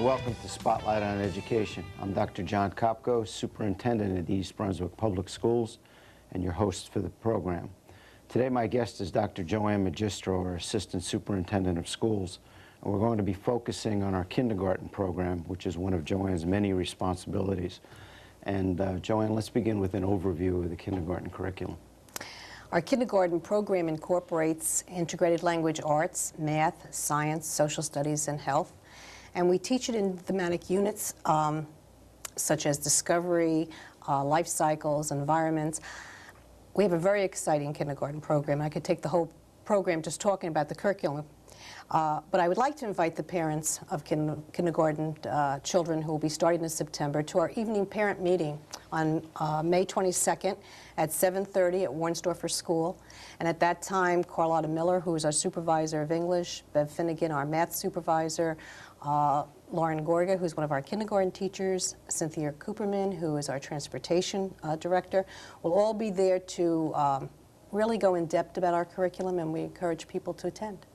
and welcome to Spotlight on Education. I'm Dr. Jon Kopko, Superintendent at the East Brunswick Public Schools, and your host for the program. Today my guest is Dr. JoAnn Magistro, or Assistant Superintendent of Schools, and we're going to be focusing on our kindergarten program, which is one of JoAnn's many responsibilities. And JoAnn, let's begin with an overview of the kindergarten curriculum. Our kindergarten program incorporates integrated language arts, math, science, social studies, and health. And we teach it in thematic units such as discovery, life cycles, environments. We have a very exciting kindergarten program. I could take the whole program just talking about the curriculum. But I would like to invite the parents of kindergarten children who will be starting in September to our evening parent meeting on May 22nd at 7:30 at Warnsdorfer School. And at that time, Carlotta Miller, who is our supervisor of English, Bev Finnegan, our math supervisor, Lauren Gorga, who's one of our kindergarten teachers, Cynthia Cooperman, who is our transportation director, will all be there to really go in depth about our curriculum, and we encourage people to attend.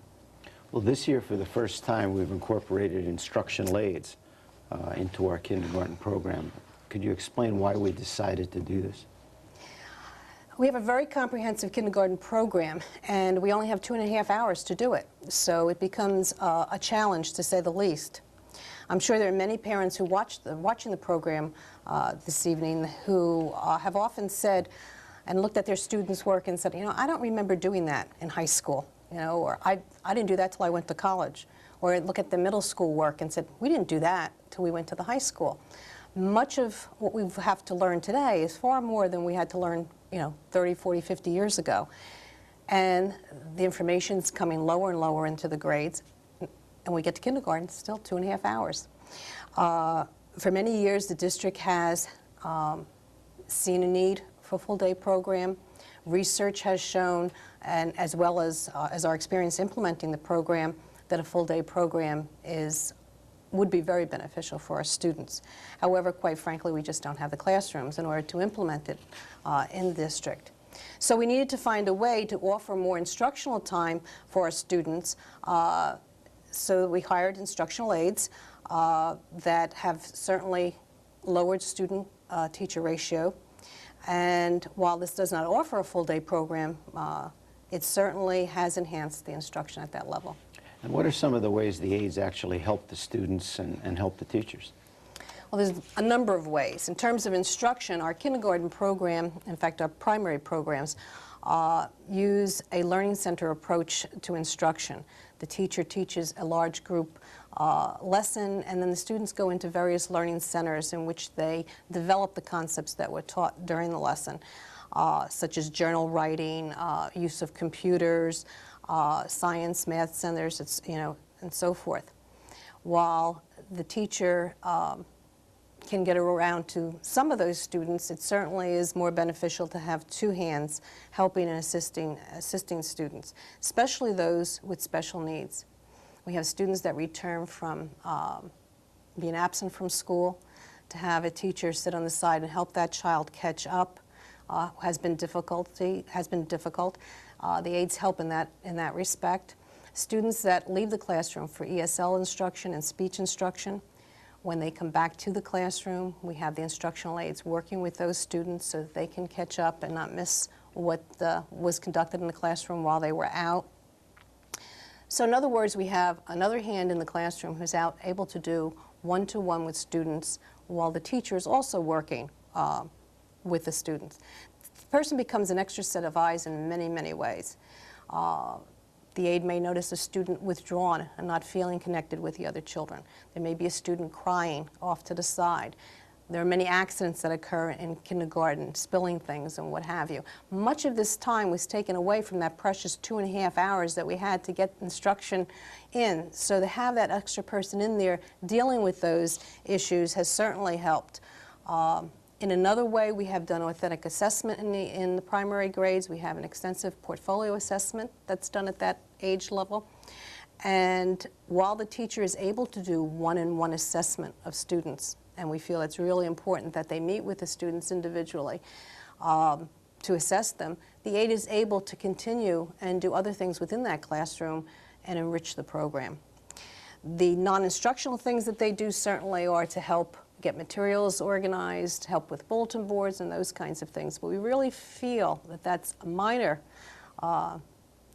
Well, this year, for the first time, we've incorporated instructional aids into our kindergarten program. Could you explain why we decided to do this? We have a very comprehensive kindergarten program, and we only have 2.5 hours to do it. So it becomes a challenge, to say the least. I'm sure there are many parents who watching the program this evening who have often said and looked at their students' work and said, you know, I don't remember doing that in high school, you know, or I didn't do that till I went to college. Or look at the middle school work and said, we didn't do that till we went to the high school. Much of what we have to learn today is far more than we had to learn, you know, 30, 40, 50 years ago. And the information's coming lower and lower into the grades. And we get to kindergarten, still 2.5 hours. For many years, the district has seen a need for a full-day program. Research has shown, and as well as our experience implementing the program, that a full-day program would be very beneficial for our students. However, quite frankly, we just don't have the classrooms in order to implement it in the district. So we needed to find a way to offer more instructional time for our students. So we hired instructional aides that have certainly lowered student-teacher ratio. And while this does not offer a full-day program, it certainly has enhanced the instruction at that level. And what are some of the ways the aides actually help the students and help the teachers? Well, there's a number of ways. In terms of instruction, our kindergarten program, in fact, our primary programs, use a learning center approach to instruction. The teacher teaches a large group lesson, and then the students go into various learning centers in which they develop the concepts that were taught during the lesson, such as journal writing, use of computers, science, math centers, and so forth. While the teacher can get around to some of those students, it certainly is more beneficial to have two hands helping and assisting students, especially those with special needs. We have students that return from being absent from school. To have a teacher sit on the side and help that child catch up has been difficult. The aides help in that respect. Students that leave the classroom for ESL instruction and speech instruction, when they come back to the classroom, we have the instructional aides working with those students so that they can catch up and not miss what was conducted in the classroom while they were out. So in other words, we have another hand in the classroom who's able to do one-to-one with students while the teacher is also working with the students. The person becomes an extra set of eyes in many, many ways. The aide may notice a student withdrawn and not feeling connected with the other children. There may be a student crying off to the side. There are many accidents that occur in kindergarten, spilling things and what have you. Much of this time was taken away from that precious 2.5 hours that we had to get instruction in. So to have that extra person in there dealing with those issues has certainly helped. In another way, we have done authentic assessment in the primary grades. We have an extensive portfolio assessment that's done at that age level. And while the teacher is able to do one-on-one assessment of students, and we feel it's really important that they meet with the students individually to assess them, the aide is able to continue and do other things within that classroom and enrich the program. The non-instructional things that they do certainly are to help get materials organized, help with bulletin boards and those kinds of things. But we really feel that that's minor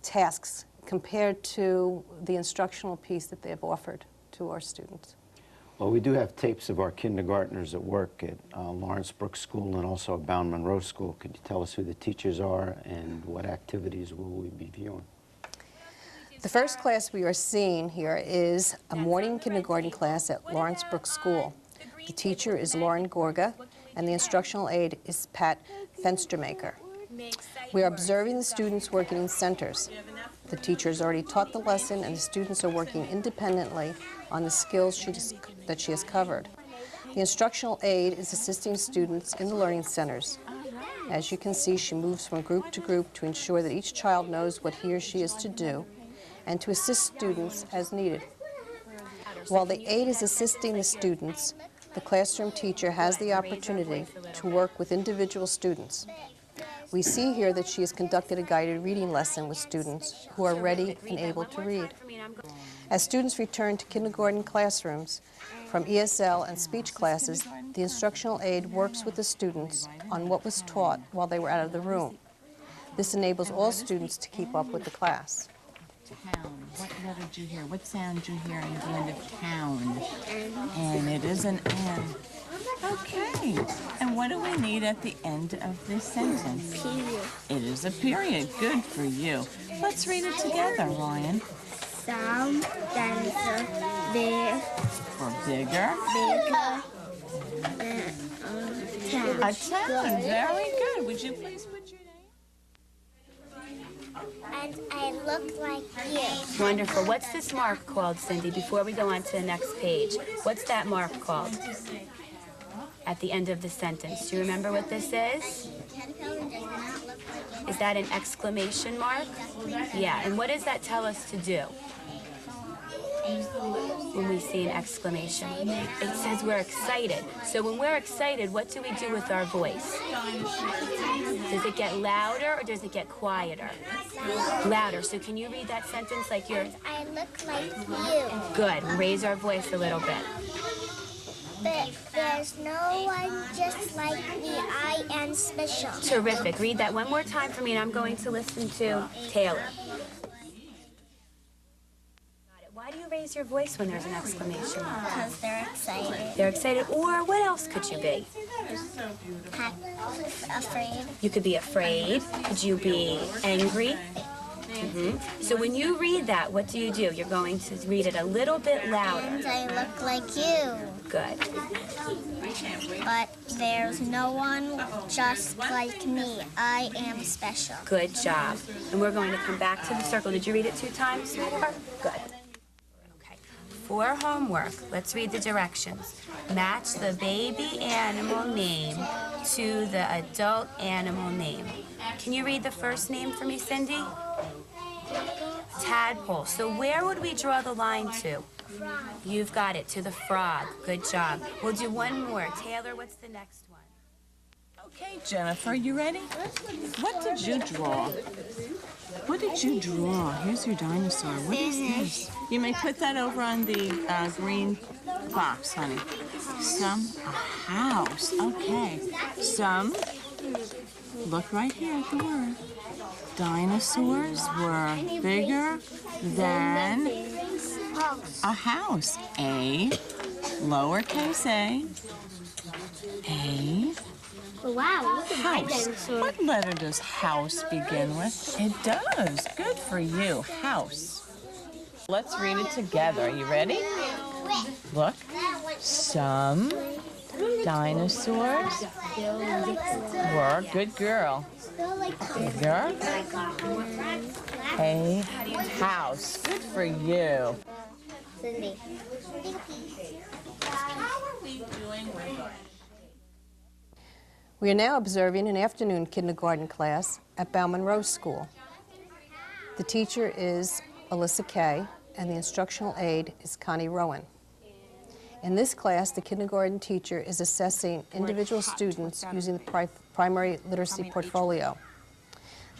tasks compared to the instructional piece that they have offered to our students. Well, we do have tapes of our kindergartners at work at Lawrence Brook School and also at Bound Monroe School. Could you tell us who the teachers are and what activities will we be viewing? The first class we are seeing here is a morning kindergarten class at Lawrence Brook School. The teacher is Lauren Gorga, and the instructional aide is Pat Fenstermaker. We are observing the students working in centers. The teacher has already taught the lesson, and the students are working independently on the skills that she has covered. The instructional aide is assisting students in the learning centers. As you can see, she moves from group to group to ensure that each child knows what he or she is to do and to assist students as needed. While the aide is assisting the students, the classroom teacher has the opportunity to work with individual students. We see here that she has conducted a guided reading lesson with students who are ready and able to read. As students return to kindergarten classrooms from ESL and speech classes, the instructional aide works with the students on what was taught while they were out of the room. This enables all students to keep up with the class. Town. What letter did you hear? What sound did you hear at the end of town? And it is an N. Okay. And what do we need at the end of this sentence? Period. It is a period. Good for you. Let's read it together, Ryan. Some dancer, big, For bigger. bigger, town. A town. Very good. Would you please put your name? And I look like you. Wonderful. What's this mark called, Cindy, before we go on to the next page? What's that mark called at the end of the sentence? Do you remember what this is? Is that an exclamation mark? Yeah, and what does that tell us to do when we see an exclamation? It says we're excited. So when we're excited, what do we do with our voice? Does it get louder or does it get quieter? Louder. So can you read that sentence like yours? I look like you. Good. Raise our voice a little bit. But there's no one just like me. I am special. Terrific. Read that one more time for me, and I'm going to listen to Taylor. Why do you raise your voice when there's an exclamation mark? Because they're excited. They're excited. Or what else could you be? Afraid. You could be afraid. Could you be angry? So when you read that, what do? You're going to read it a little bit louder. And I look like you. Good. But there's no one just like me. I am special. Good job. And we're going to come back to the circle. Did you read it 2 times, sweetheart? Good. Okay. For homework, let's read the directions. Match the baby animal name to the adult animal name. Can you read the first name for me, Cindy? Tadpole. So where would we draw the line to? You've got it, to the frog. Good job. We'll do one more. Taylor, what's the next one? Okay, Jennifer, you ready? What did you draw? What did you draw? Here's your dinosaur. What is this? You may put that over on the green box, honey. A house. Okay. Look right here at the word. Dinosaurs were bigger than a house. A, lowercase a, Wow, look at my house. dinosaur. What letter does house begin with? It does. Good for you. House. Let's read it together. Are you ready? Look. Some dinosaurs were, good girl, bigger, a house. Good for you. Cindy. We are now observing an afternoon kindergarten class at Bound Monroe School. The teacher is Alyssa Kay, and the instructional aide is Connie Rowan. In this class, the kindergarten teacher is assessing individual students using the primary literacy portfolio.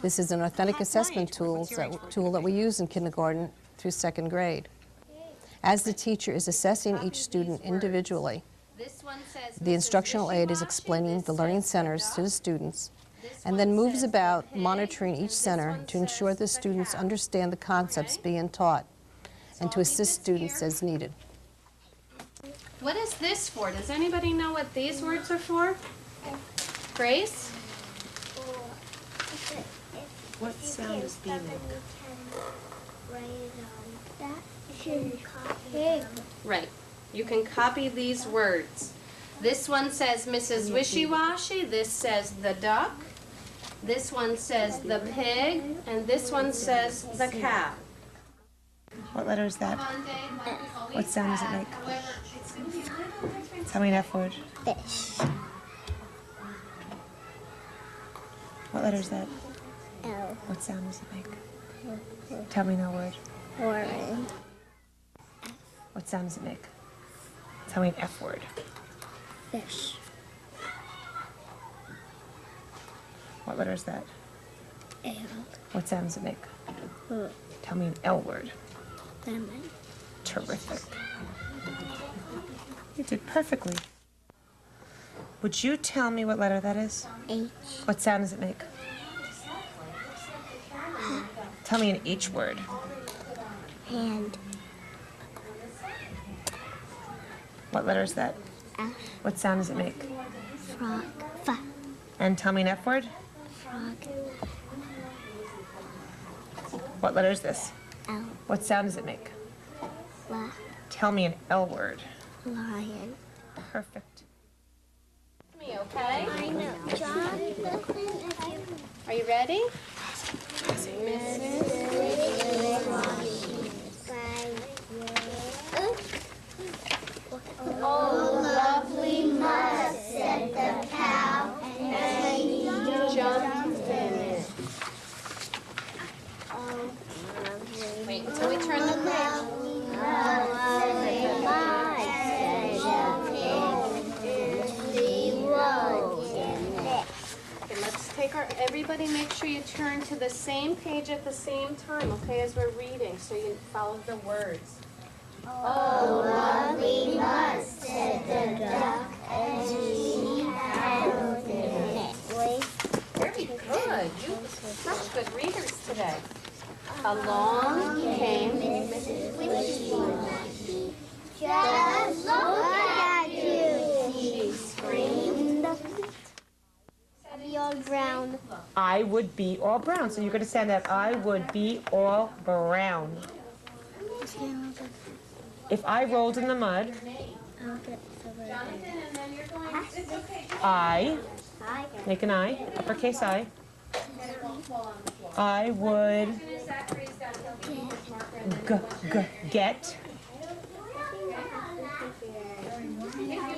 This is an authentic assessment tool that we use in kindergarten through 2nd grade. As the teacher is assessing each student individually, the instructional aide is explaining the learning centers to the students and then moves about monitoring each center to ensure the students understand the concepts being taught and to assist students as needed. What is this for? Does anybody know what these words are for? Grace? What sound does B make? Right. You can copy these words. This one says Mrs. Wishy-Washy. This says the duck. This one says the pig. And this one says the cow. What letter is that? What sound does it make? Tell me an F word. Fish. What letter is that? L. What sound does it make? Tell me an L word. Orange. What sound does it make? Tell me an F word. Fish. What letter is that? L. What sound does it make? Tell me an L word. Lemon. Terrific. You did perfectly. Would you tell me what letter that is? H. What sound does it make? Tell me an H word. Hand. What letter is that? F. What sound does it make? Frog. F. And tell me an F word. Frog. What letter is this? L. What sound does it make? La. Tell me an L word. Lion. Perfect. Me, okay? I know. John, Are you ready? Oh, lovely mud, said the cow, and he jumped in it. Wait until we turn the page. Okay, let's take everybody make sure you turn to the same page at the same time, okay, as we're reading, so you follow the words. Oh, lovely mud, said the duck, and she paddled in it. Very good. You were such good readers today. Along came Mrs. Wishy-Washy. Just look at you, she screamed. be all brown. I would be all brown. So you're going to stand that I would be all brown. If I rolled in the mud, I, make an I, uppercase I would get,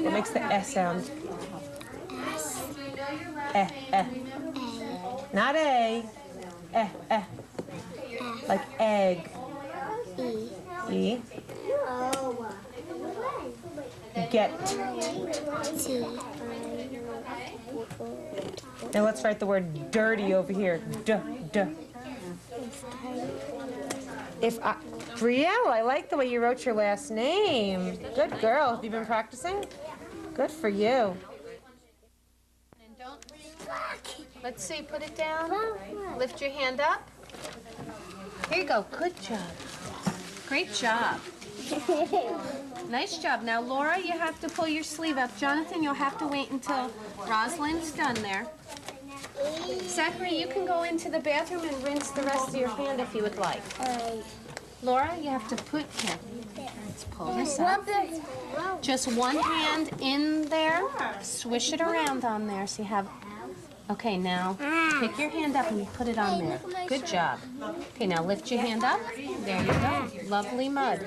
what makes the S sound? Not A, like egg. E. Get. Now let's write the word dirty over here. D. If I, Brielle, I like the way you wrote your last name. Good girl. Have you been practicing? Good for you. Let's see, put it down. Lift your hand up. Here you go. Good job. Great job. Nice job. Now, Laura, you have to pull your sleeve up. Jonathan, you'll have to wait until Rosalind's done there. Zachary, you can go into the bathroom and rinse the rest of your hand if you would like. Laura, you have to put here. Let's pull this up. Just one hand in there. Swish it around on there so you have... Okay, now pick your hand up and put it on there. Good job. Okay, now lift your hand up. There you go. Lovely mud.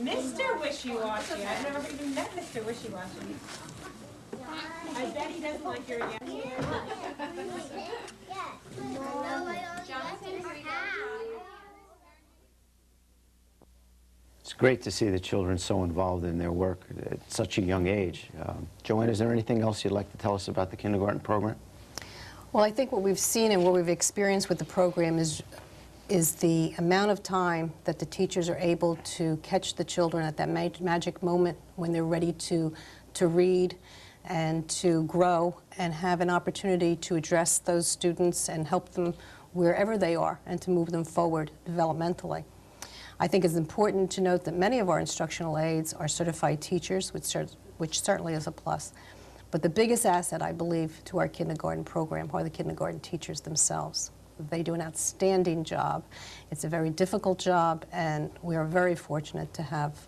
Mr. Wishy-Washy. I've never even met Mr. Wishy-Washy. I bet he doesn't like your It's great to see the children so involved in their work at such a young age. JoAnn, is there anything else you'd like to tell us about the kindergarten program? Well, I think what we've seen and what we've experienced with the program is is the amount of time that the teachers are able to catch the children at that magic moment when they're ready to read and to grow and have an opportunity to address those students and help them wherever they are and to move them forward developmentally. I think it's important to note that many of our instructional aides are certified teachers, which certainly is a plus. But the biggest asset, I believe, to our kindergarten program are the kindergarten teachers themselves. They do an outstanding job. It's a very difficult job, and we are very fortunate to have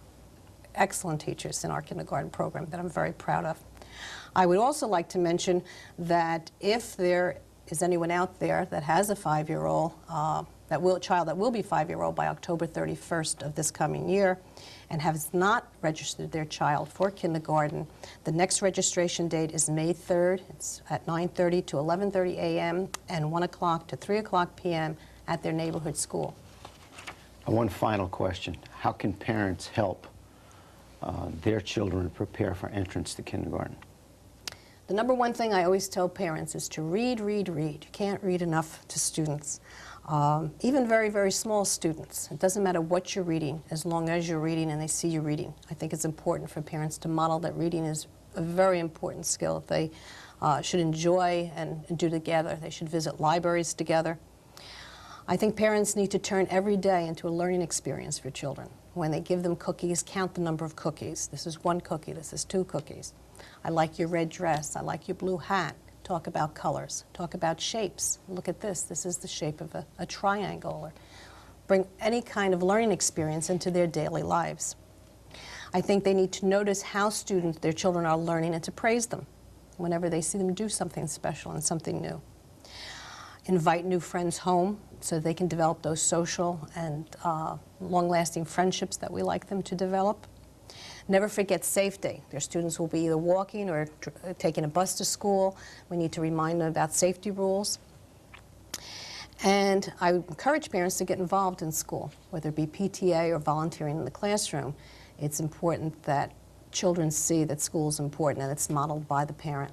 excellent teachers in our kindergarten program that I'm very proud of. I would also like to mention that if there is anyone out there that has a 5-year-old, child that will be 5-year-old by October 31st of this coming year, and has not registered their child for kindergarten, the next registration date is May 3rd. It's at 9:30 to 11:30 a.m. and 1 o'clock to 3 o'clock p.m. at their neighborhood school. One final question. How can parents help their children prepare for entrance to kindergarten? The number one thing I always tell parents is to read, read, read. You can't read enough to students. Even very, very small students. It doesn't matter what you're reading, as long as you're reading and they see you reading. I think it's important for parents to model that reading is a very important skill that they should enjoy and do together. They should visit libraries together. I think parents need to turn every day into a learning experience for children. When they give them cookies, count the number of cookies. This is 1 cookie, this is 2 cookies. I like your red dress, I like your blue hat. Talk about colors, talk about shapes. Look at this, this is the shape of a triangle. Or bring any kind of learning experience into their daily lives. I think they need to notice how their children are learning and to praise them whenever they see them do something special and something new. Invite new friends home so they can develop those social and long-lasting friendships that we like them to develop. Never forget safety. Their students will be either walking or taking a bus to school. We need to remind them about safety rules. And I encourage parents to get involved in school, whether it be PTA or volunteering in the classroom. It's important that children see that school is important and it's modeled by the parent.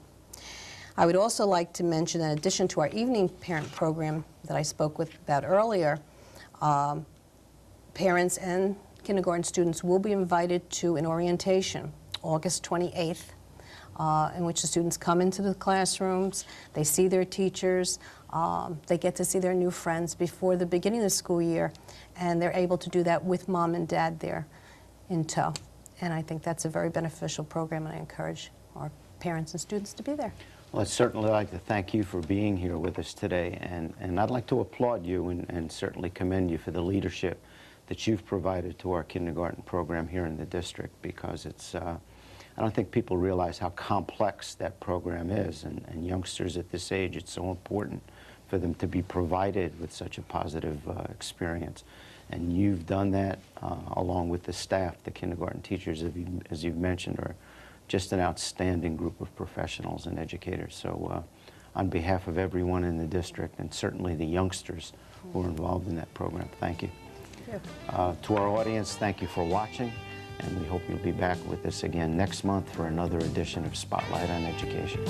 I would also like to mention, in addition to our evening parent program that I spoke about earlier, parents and kindergarten students will be invited to an orientation August 28th, in which the students come into the classrooms, they see their teachers, they get to see their new friends before the beginning of the school year, and they're able to do that with mom and dad there in tow. And I think that's a very beneficial program, and I encourage our parents and students to be there. Well, I'd certainly like to thank you for being here with us today, and I'd like to applaud you and certainly commend you for the leadership that you've provided to our kindergarten program here in the district, because it's, I don't think people realize how complex that program is, and youngsters at this age, it's so important for them to be provided with such a positive experience. And you've done that along with the staff. The kindergarten teachers, as you've mentioned, are just an outstanding group of professionals and educators. So on behalf of everyone in the district, and certainly the youngsters who are involved in that program, thank you. To our audience, thank you for watching, and we hope you'll be back with us again next month for another edition of Spotlight on Education.